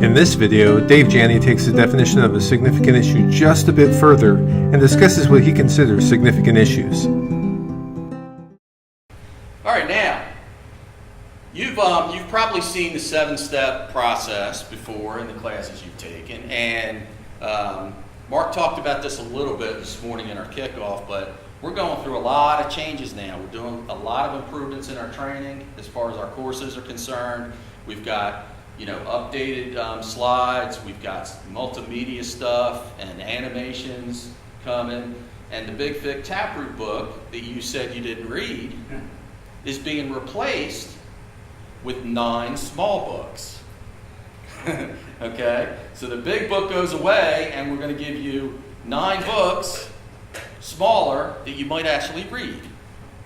In this video, Dave Janney takes the definition of a significant issue just a bit further and discusses what he considers significant issues. All right, now, you've probably seen the 7-step process before in the classes you've taken, and Mark talked about this a little bit this morning in our kickoff, but we're going through a lot of changes now. We're doing a lot of improvements in our training as far as our courses are concerned. We've got updated slides, we've got multimedia stuff and animations coming, and the Big Thick Taproot book that you said you didn't read is being replaced with 9 small books. Okay, so the big book goes away and we're going to give you 9 books, smaller, that you might actually read.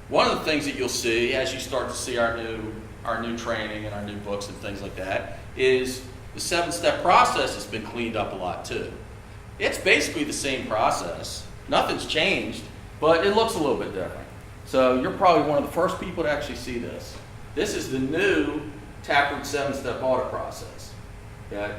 One of the things that you'll see as you start to see our new training and our new books and things like that is the 7-step process has been cleaned up a lot too. It's basically the same process. Nothing's changed, but it looks a little bit different. So you're probably one of the first people to actually see this. This is the new Taproot 7-step audit process. Okay?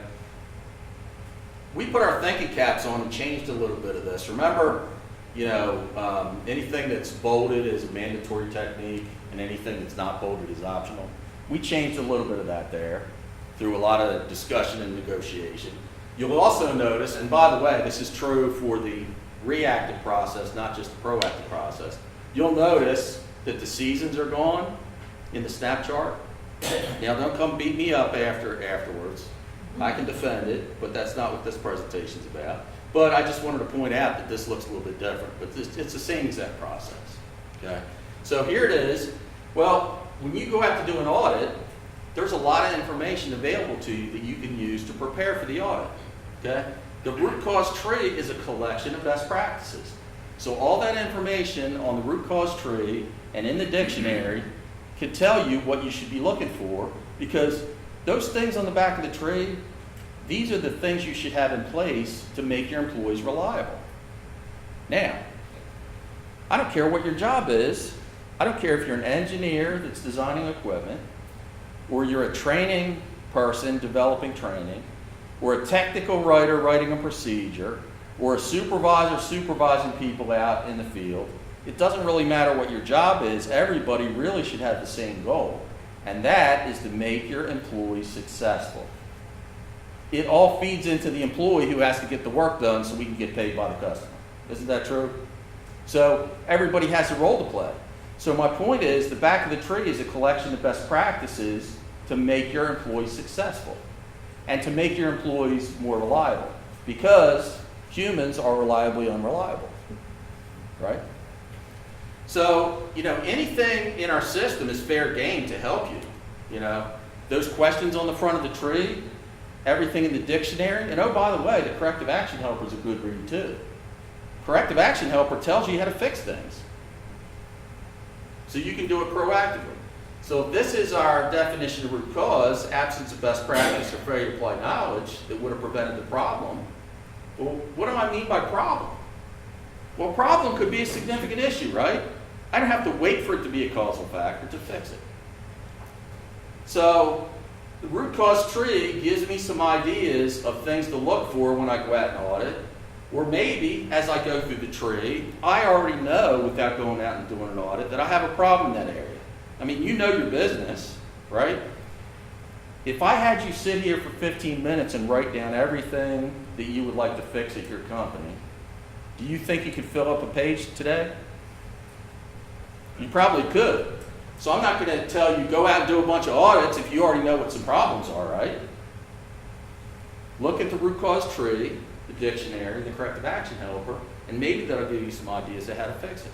We put our thinking caps on and changed a little bit of this. Remember, anything that's bolded is a mandatory technique and anything that's not bolded is optional. We changed a little bit of that there through a lot of discussion and negotiation. You'll also notice, and by the way, this is true for the reactive process, not just the proactive process. You'll notice that the seasons are gone in the snap chart. Now, don't come beat me up afterwards. I can defend it, but that's not what this presentation's about. But I just wanted to point out that this looks a little bit different, but it's the same exact process. Okay? So here it is. Well, when you go out to do an audit, there's a lot of information available to you that you can use to prepare for the audit. Okay? The root cause tree is a collection of best practices. So all that information on the root cause tree and in the dictionary can tell you what you should be looking for, because those things on the back of the tree, these are the things you should have in place to make your employees reliable. Now, I don't care what your job is. I don't care if you're an engineer that's designing equipment, or you're a training person developing training, or a technical writer writing a procedure, or a supervisor supervising people out in the field. It doesn't really matter what your job is. Everybody really should have the same goal, and that is to make your employees successful. It all feeds into the employee who has to get the work done so we can get paid by the customer. Isn't that true? So everybody has a role to play. So my point is, the back of the tree is a collection of best practices to make your employees successful and to make your employees more reliable, because humans are reliably unreliable, right? So, anything in our system is fair game to help you. Those questions on the front of the tree, everything in the dictionary, and oh, by the way, the corrective action helper is a good read too. Corrective action helper tells you how to fix things, so you can do it proactively. So this is our definition of root cause: absence of best practice or failure to apply knowledge that would have prevented the problem. Well, what do I mean by problem? Well, problem could be a significant issue, right? I don't have to wait for it to be a causal factor to fix it. So the root cause tree gives me some ideas of things to look for when I go out and audit. Or maybe, as I go through the tree, I already know, without going out and doing an audit, that I have a problem in that area. I mean, you know your business, right? If I had you sit here for 15 minutes and write down everything that you would like to fix at your company, do you think you could fill up a page today? You probably could. So I'm not going to tell you go out and do a bunch of audits if you already know what some problems are, right? Look at the root cause tree, the dictionary, the corrective action helper, and maybe that'll give you some ideas of how to fix it.